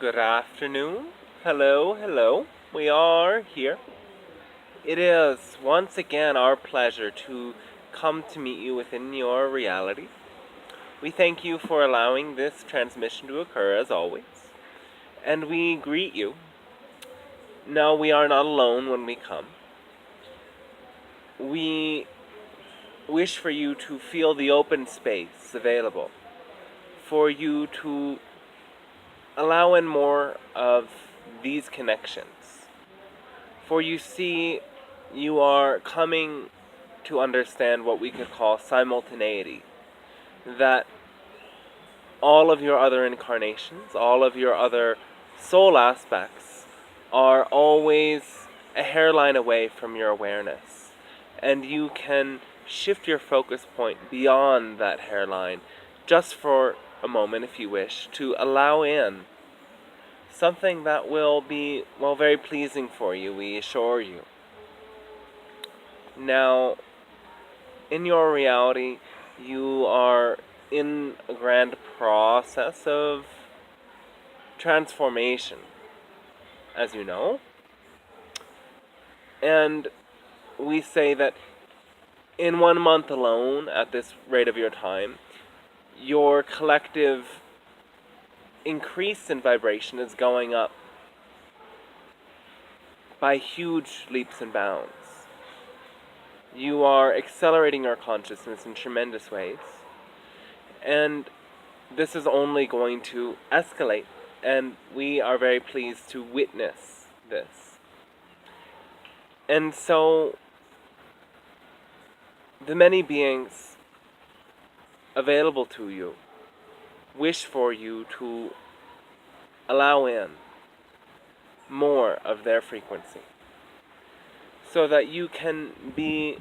Good afternoon. Hello, hello. We are here. It is once again our pleasure to come to meet you within your reality. We thank you for allowing this transmission to occur as always. And we greet you. No, we are not alone when we come. We wish for you to feel the open space available, for you to allow in more of these connections. For you see, you are coming to understand what we could call simultaneity. That all of your other incarnations, all of your other soul aspects, are always a hairline away from your awareness. And you can shift your focus point beyond that hairline, just for a moment if you wish, to allow in something that will be, well, very pleasing for you, we assure you. Now, in your reality, you are in a grand process of transformation, as you know. And we say that in 1 month alone, at this rate of your time, your collective increase in vibration is going up by huge leaps and bounds. You are accelerating your consciousness in tremendous ways, and this is only going to escalate, and we are very pleased to witness this. And so, the many beings available to you wish for you to allow in more of their frequency, so that you can be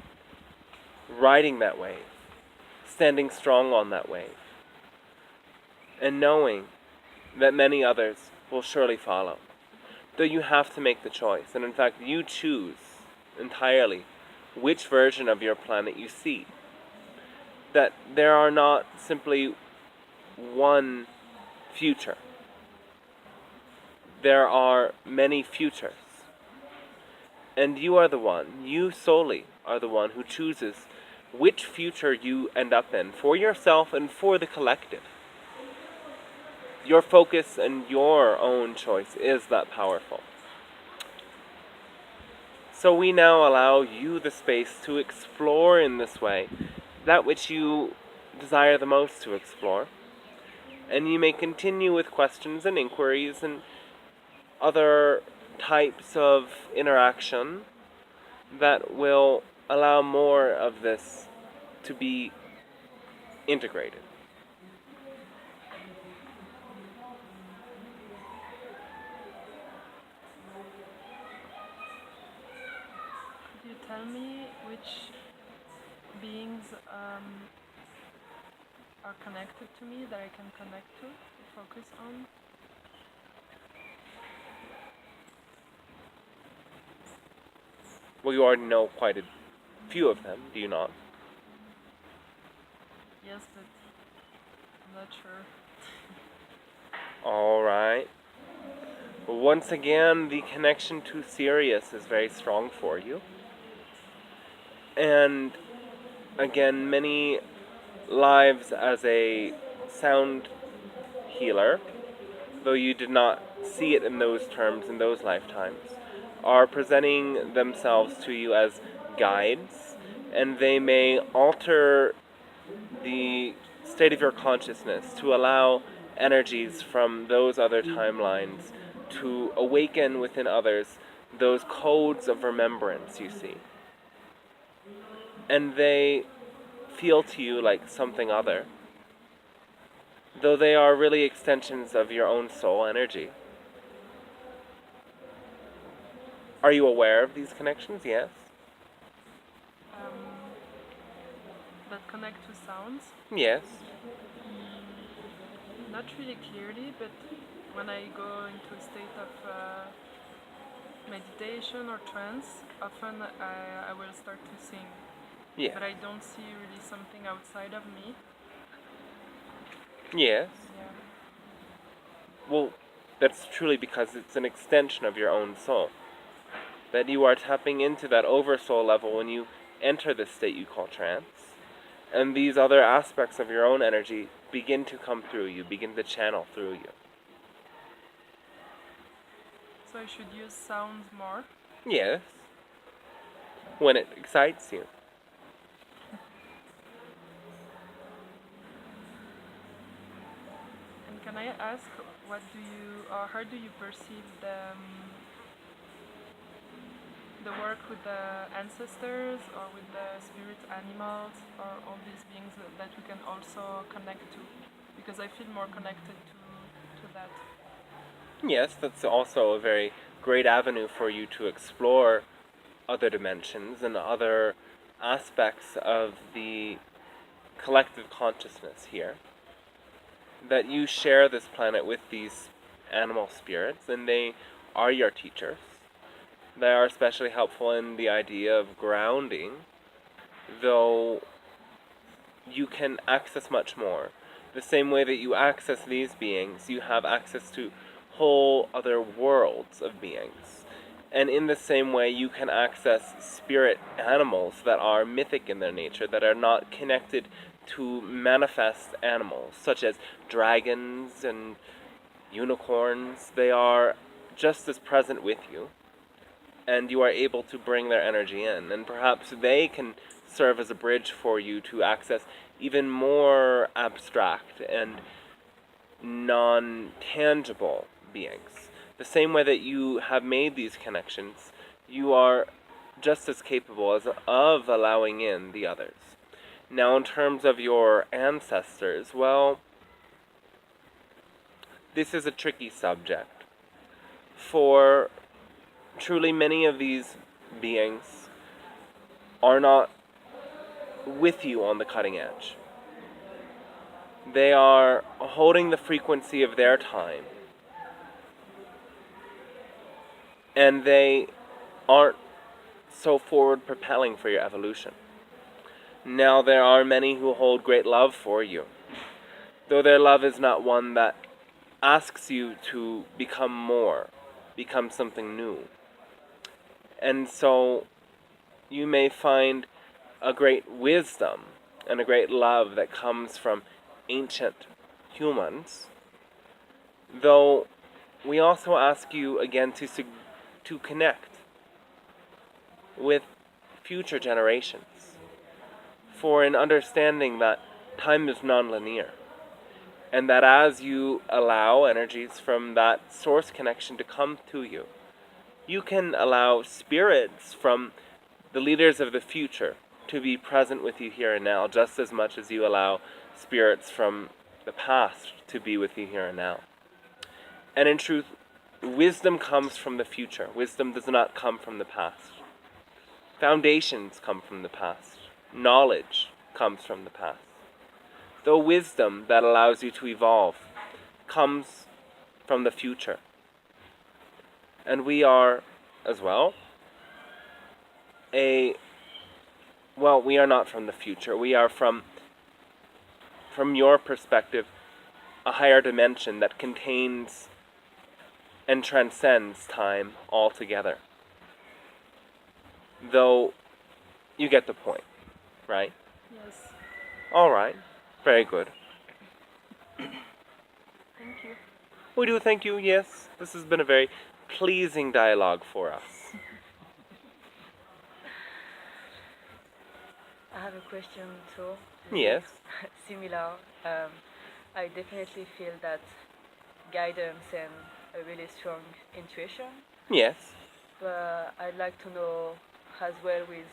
riding that wave, standing strong on that wave, and knowing that many others will surely follow. Though you have to make the choice, and in fact you choose entirely which version of your planet you see. That there are not simply one future. There are many futures. And you are the one, you solely are the one who chooses which future you end up in for yourself and for the collective. Your focus and your own choice is that powerful. So we now allow you the space to explore in this way that which you desire the most to explore. And you may continue with questions and inquiries and other types of interaction that will allow more of this to be integrated. Could you tell me which beings are connected to me that I can connect to focus on? Well, you already know quite a few of them, do you not? Yes, but I'm not sure. Alright. Once again, the connection to Sirius is very strong for you. And again, many lives as a sound healer, though you did not see it in those terms in those lifetimes, are presenting themselves to you as guides, and they may alter the state of your consciousness to allow energies from those other timelines to awaken within others those codes of remembrance, you see. And they feel to you like something other, though they are really extensions of your own soul energy. Are you aware of these connections? Yes? That connect to sounds? Yes. Not really clearly, but when I go into a state of meditation or trance, often I will start to sing. Yeah. But I don't see really something outside of me. Yes. Yeah. Well, that's truly because it's an extension of your own soul. That you are tapping into that oversoul level when you enter the state you call trance. And these other aspects of your own energy begin to come through you, begin to channel through you. So I should use sounds more? Yes. When it excites you. And can I ask, how do you perceive the work with the ancestors or with the spirit animals or all these beings that we can also connect to? Because I feel more connected to that. Yes, that's also a very great avenue for you to explore other dimensions and other aspects of the collective consciousness here. That you share this planet with these animal spirits, and they are your teachers. They are especially helpful in the idea of grounding, though you can access much more. The same way that you access these beings, you have access to whole other worlds of beings. And in the same way, you can access spirit animals that are mythic in their nature, that are not connected to manifest animals, such as dragons and unicorns. They are just as present with you, and you are able to bring their energy in. And perhaps they can serve as a bridge for you to access even more abstract and non-tangible beings. The same way that you have made these connections, you are just as capable of allowing in the others. Now, in terms of your ancestors, well, this is a tricky subject. For truly many of these beings are not with you on the cutting edge. They are holding the frequency of their time, and they aren't so forward propelling for your evolution. Now, there are many who hold great love for you, though their love is not one that asks you to become more, become something new. And so you may find a great wisdom and a great love that comes from ancient humans, though we also ask you again to connect with future generations, for an understanding that time is non-linear, and that as you allow energies from that source connection to come to you, you can allow spirits from the leaders of the future to be present with you here and now, just as much as you allow spirits from the past to be with you here and now. And in truth, wisdom comes from the future. Wisdom does not come from the past. Foundations come from the past. Knowledge comes from the past. Though wisdom that allows you to evolve comes from the future. And we are, as well, we are not from the future. We are from your perspective, a higher dimension that contains and transcends time altogether. Though, you get the point, right? Yes. All right. Very good. Thank you. We do thank you, yes. This has been a very pleasing dialogue for us. I have a question too. Yes. Similar. I definitely feel that guidance and a really strong intuition. Yes. But I'd like to know as well with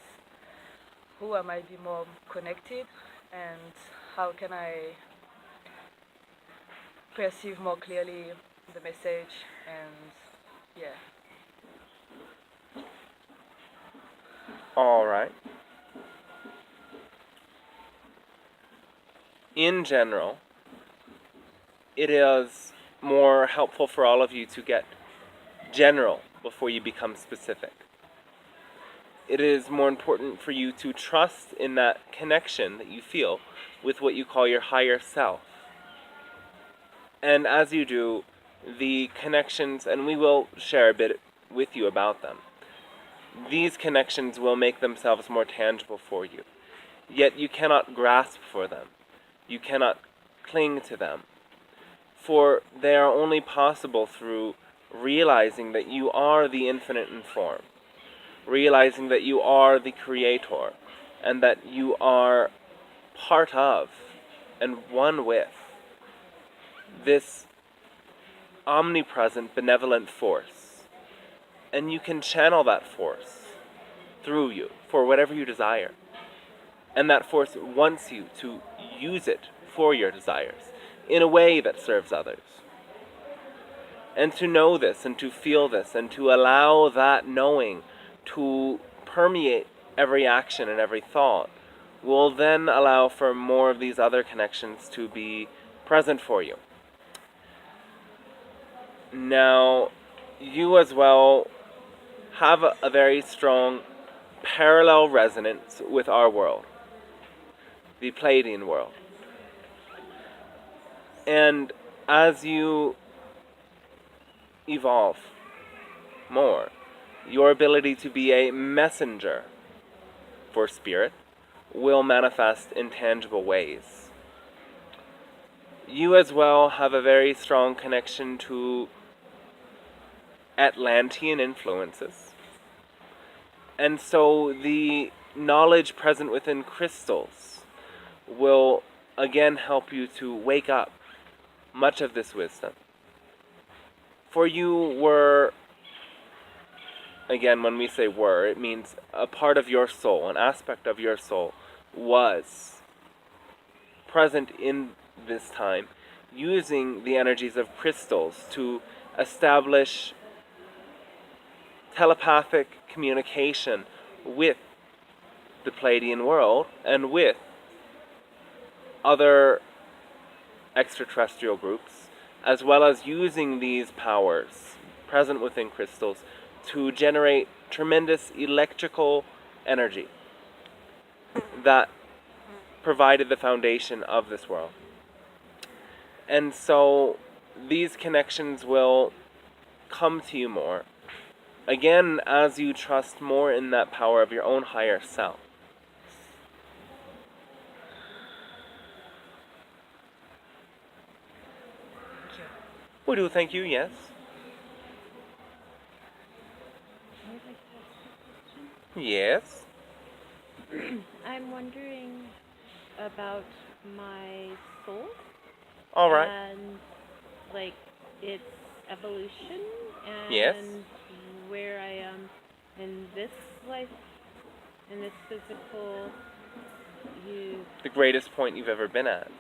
who I might be more connected and how can I perceive more clearly the message and yeah. All right. In general, it is more helpful for all of you to get general before you become specific. It is more important for you to trust in that connection that you feel with what you call your higher self. And as you do, the connections, and we will share a bit with you about them. These connections will make themselves more tangible for you. Yet you cannot grasp for them. You cannot cling to them. For they are only possible through realizing that you are the infinite in form. Realizing that you are the creator. And that you are part of and one with this omnipresent, benevolent force. And you can channel that force through you for whatever you desire. And that force wants you to use it for your desires in a way that serves others. And to know this and to feel this and to allow that knowing to permeate every action and every thought will then allow for more of these other connections to be present for you. Now, you as well have a very strong parallel resonance with our world, the Pleiadian world. And as you evolve more, your ability to be a messenger for spirit will manifest in tangible ways. You as well have a very strong connection to Atlantean influences. And so the knowledge present within crystals will again help you to wake up much of this wisdom. For you were, again, when we say were, it means a part of your soul, an aspect of your soul was present in this time, using the energies of crystals to establish telepathic communication with the Pleiadian world and with other extraterrestrial groups, as well as using these powers present within crystals to generate tremendous electrical energy that provided the foundation of this world. And so these connections will come to you more, again, as you trust more in that power of your own higher self. We do thank you, yes. Yes. I'm wondering about my soul. All right. And like its evolution and Yes. where I am in this life, in this physical you. The greatest point you've ever been at.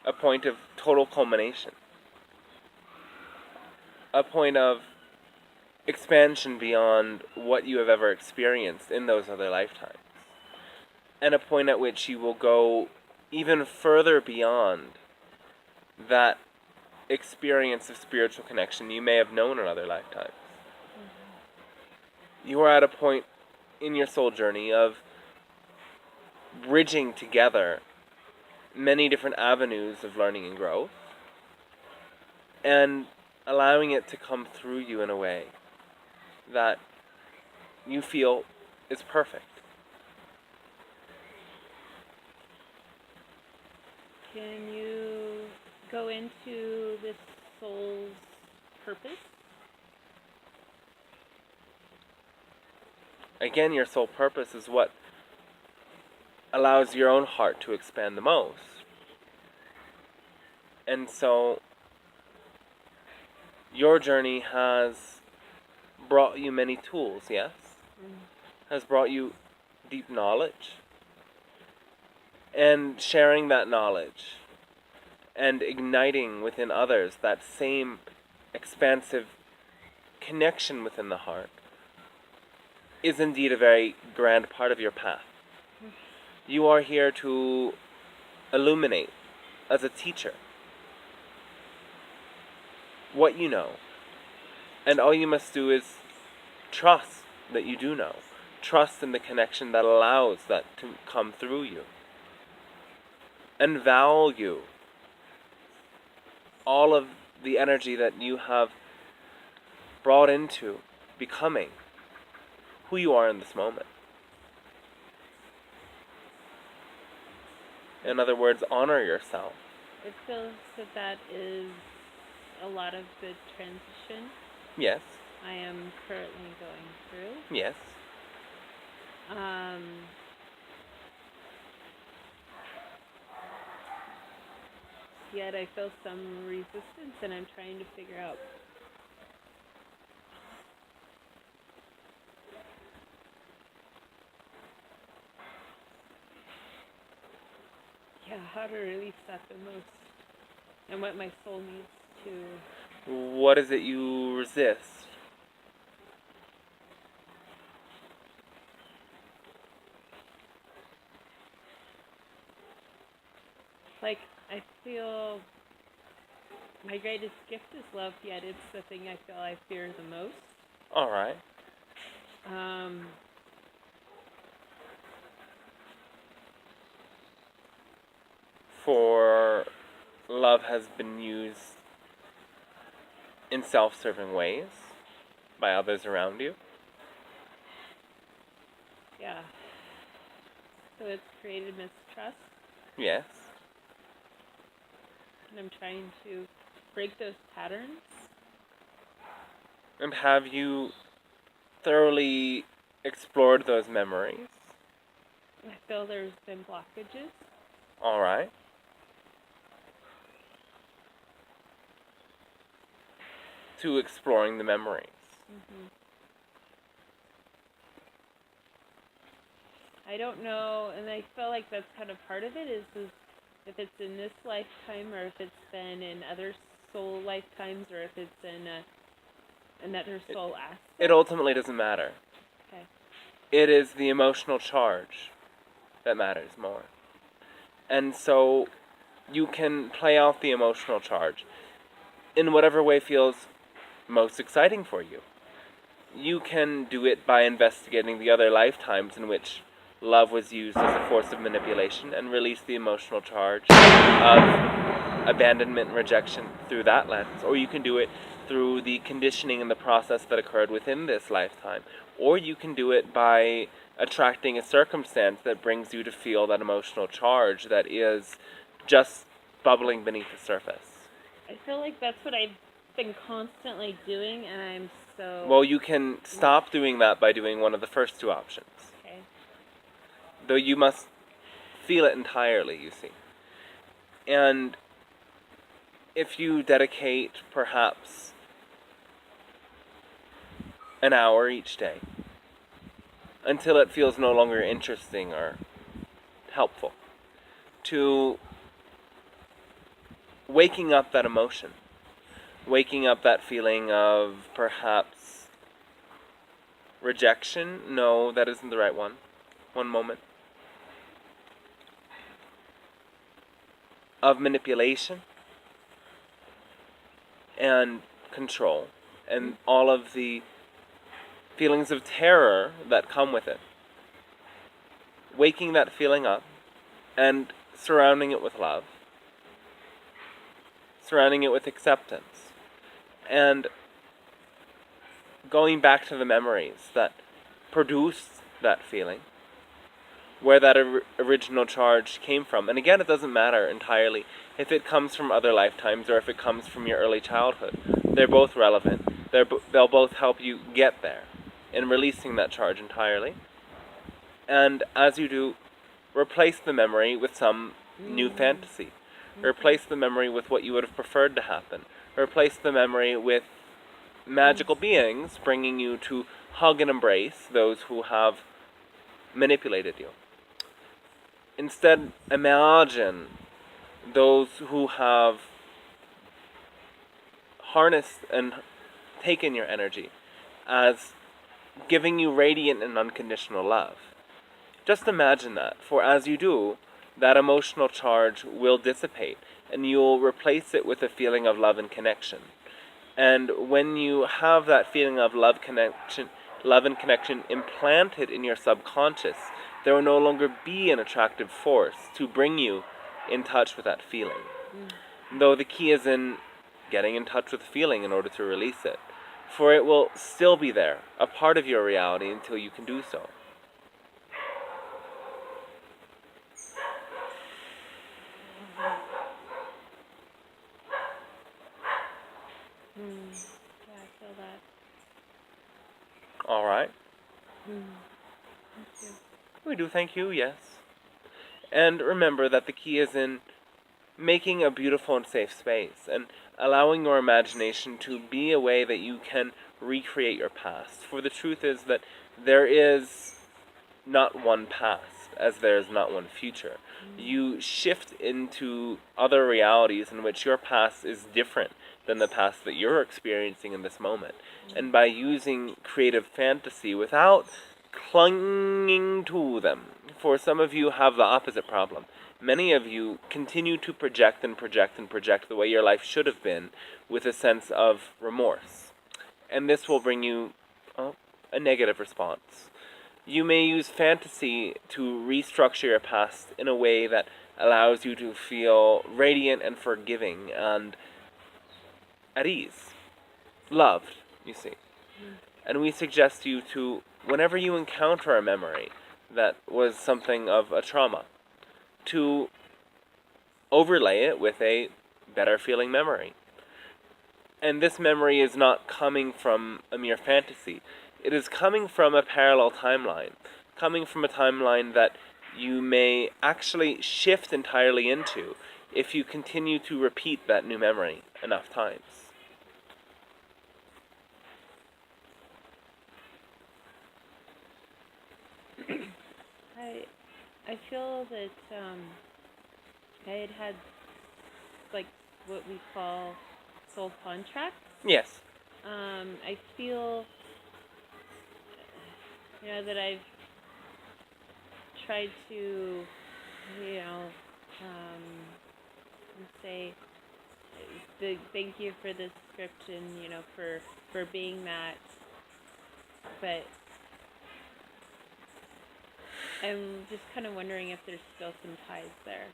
A point of total culmination. A point of expansion beyond what you have ever experienced in those other lifetimes. And a point at which you will go even further beyond that experience of spiritual connection you may have known in other lifetimes. You are at a point in your soul journey of bridging together many different avenues of learning and growth, and allowing it to come through you in a way that you feel is perfect. Can you go into this soul's purpose? Again, your soul purpose is what allows your own heart to expand the most. And so your journey has brought you many tools, yes? Has brought you deep knowledge. And sharing that knowledge and igniting within others that same expansive connection within the heart is indeed a very grand part of your path. You are here to illuminate, as a teacher, what you know. And all you must do is trust that you do know. Trust in the connection that allows that to come through you. and value all of the energy that you have brought into becoming who you are in this moment. In other words, honor yourself. It feels that that is a lot of the transition Yes, I am currently going through. yes. Yet I feel some resistance, and I'm trying to figure out how to release that the most, and what my soul needs to. What is it you resist? Like, I feel my greatest gift is love, yet it's the thing I feel I fear the most. All right. For love has been used in self-serving ways by others around you. Yeah. So it's created mistrust, Yes. and I'm trying to break those patterns. And have you thoroughly explored those memories? I feel there's been blockages. All right. To exploring the memories. I don't know, and I feel like that's kind of part of it, is if it's in this lifetime, or if it's been in other soul lifetimes, or if it's in another soul aspect. It ultimately doesn't matter. Okay. It is the emotional charge that matters more. And so you can play out the emotional charge in whatever way feels most exciting for you. You can do it by investigating the other lifetimes in which love was used as a force of manipulation and release the emotional charge of abandonment and rejection through that lens. Or you can do it through the conditioning and the process that occurred within this lifetime. Or you can do it by attracting a circumstance that brings you to feel that emotional charge that is just bubbling beneath the surface. I feel like that's what I've been constantly doing, and I'm so... Well, you can stop doing that by doing one of the first two options. Okay. Though you must feel it entirely, you see. And if you dedicate perhaps an hour each day until it feels no longer interesting or helpful to waking up that emotion, waking up that feeling of perhaps rejection. No, that isn't the right one. One moment. Of manipulation and control and all of the feelings of terror that come with it. Waking that feeling up and surrounding it with love. Surrounding it with acceptance. And going back to the memories that produced that feeling, where that original charge came from. And again, it doesn't matter entirely if it comes from other lifetimes or if it comes from your early childhood. They're both relevant. They'll both help you get there in releasing that charge entirely. And as you do, replace the memory with some new fantasy. Replace the memory with what you would have preferred to happen. Replace the memory with magical beings bringing you to hug and embrace those who have manipulated you. Instead, imagine those who have harnessed and taken your energy as giving you radiant and unconditional love. Just imagine that, for as you do, that emotional charge will dissipate, and you'll replace it with a feeling of love and connection. And when you have that feeling of love and connection implanted in your subconscious, there will no longer be an attractive force to bring you in touch with that feeling. Though the key is in getting in touch with the feeling in order to release it. For it will still be there, a part of your reality, until you can do so. Yeah, I feel that. All right. Thank you. We do thank you, yes. And remember that the key is in making a beautiful and safe space, and allowing your imagination to be a way that you can recreate your past. For the truth is that there is not one past, as there is not one future. You shift into other realities in which your past is different than the past that you're experiencing in this moment. And by using creative fantasy without clinging to them, for some of you have the opposite problem. Many of you continue to project and project and project the way your life should have been with a sense of remorse. And this will bring you a negative response. You may use fantasy to restructure your past in a way that allows you to feel radiant and forgiving and at ease. Loved, you see. And we suggest you to, whenever you encounter a memory that was something of a trauma, to overlay it with a better feeling memory. And this memory is not coming from a mere fantasy. It is coming from a parallel timeline. Coming from a timeline that you may actually shift entirely into if you continue to repeat that new memory enough times. I feel that I had like what we call soul contracts. Yes. I feel that I've tried to say thank you for this script and for being that, but I'm just kind of wondering if there's still some ties there.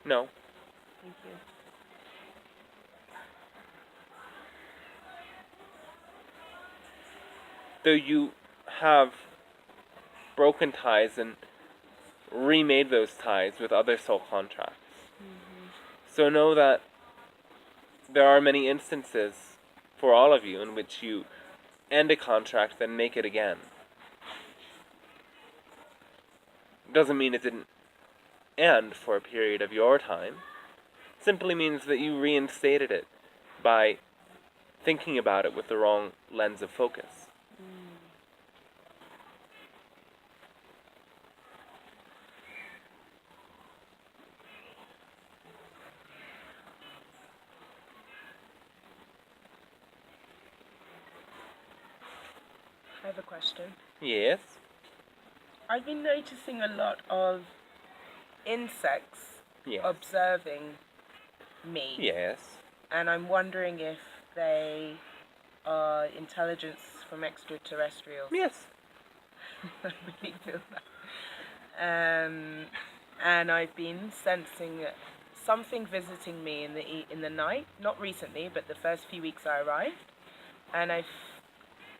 No. Thank you. Though you have broken ties and remade those ties with other soul contracts. So know that there are many instances for all of you in which you end a contract, then make it again. Doesn't mean it didn't end for a period of your time. Simply means that you reinstated it by thinking about it with the wrong lens of focus. I have a question. Yes? I've been noticing a lot of insects Yes. observing me. Yes. And I'm wondering if they are intelligence from extraterrestrials. Yes. I really feel that. And I've been sensing something visiting me in the night, not recently, but the first few weeks I arrived. And I'm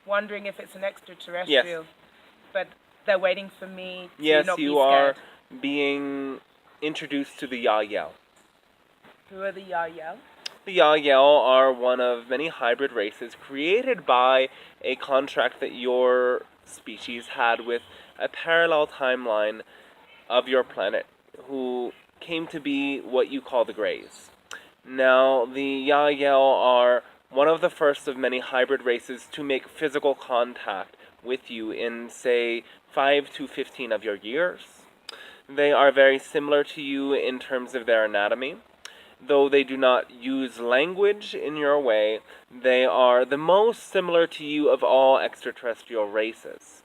wondering if it's an extraterrestrial. Yes. But they're waiting for me to Yes, not be you are scared. being introduced to the Yahyel. Who are the Yahyel? The Yahyel are one of many hybrid races created by a contract that your species had with a parallel timeline of your planet, who came to be what you call the Greys. Now, the Yahyel are one of the first of many hybrid races to make physical contact with you in, say, 5 to 15 of your years. They are very similar to you in terms of their anatomy. Though they do not use language in your way, they are the most similar to you of all extraterrestrial races.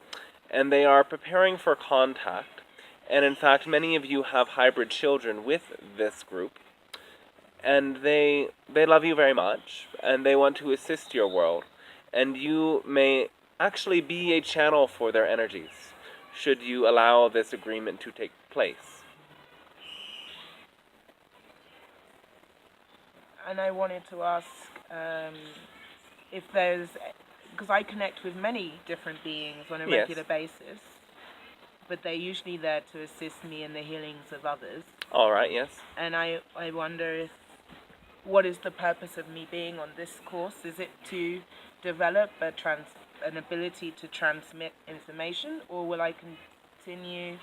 And they are preparing for contact. And in fact, many of you have hybrid children with this group. And they love you very much, and they want to assist your world. And you may actually be a channel for their energies. should you allow this agreement to take place. And I wanted to ask if there's, because I connect with many different beings on a Yes. regular basis, but they're usually there to assist me in the healings of others. All right, yes. And I wonder if, what is the purpose of me being on this course? Is it to develop an ability to transmit information, or will I continue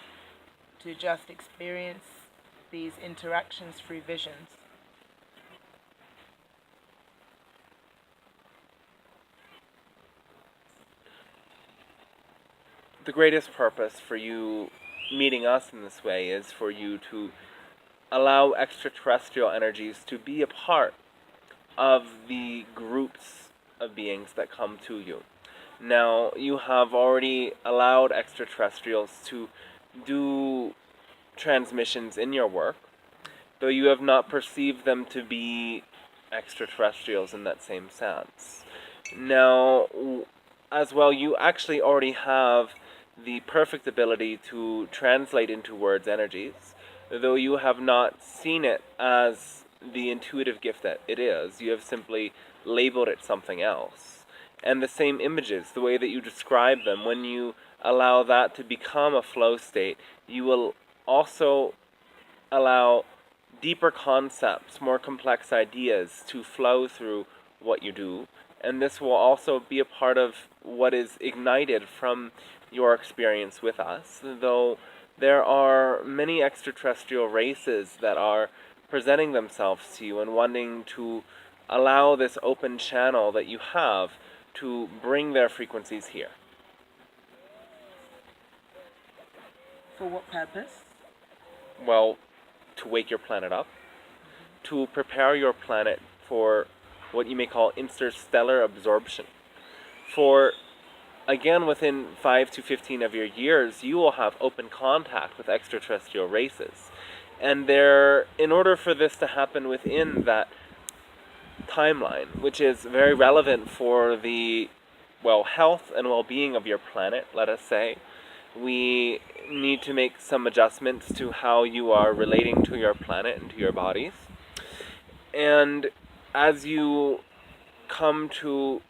to just experience these interactions through visions? The greatest purpose for you meeting us in this way is for you to allow extraterrestrial energies to be a part of the groups of beings that come to you. Now, you have already allowed extraterrestrials to do transmissions in your work, though you have not perceived them to be extraterrestrials in that same sense. Now, as well, you actually already have the perfect ability to translate into words energies, though you have not seen it as the intuitive gift that it is. You have simply labeled it something else. And the same images, the way that you describe them, when you allow that to become a flow state, you will also allow deeper concepts, more complex ideas to flow through what you do. And this will also be a part of what is ignited from your experience with us, though there are many extraterrestrial races that are presenting themselves to you and wanting to allow this open channel that you have to bring their frequencies here. For what purpose? Well, to wake your planet up, to prepare your planet for what you may call interstellar absorption. For, again, within 5 to 15 of your years, you will have open contact with extraterrestrial races. And in order for this to happen within that timeline, which is very relevant for the, health and well-being of your planet, let us say, we need to make some adjustments to how you are relating to your planet and to your bodies. And as you come to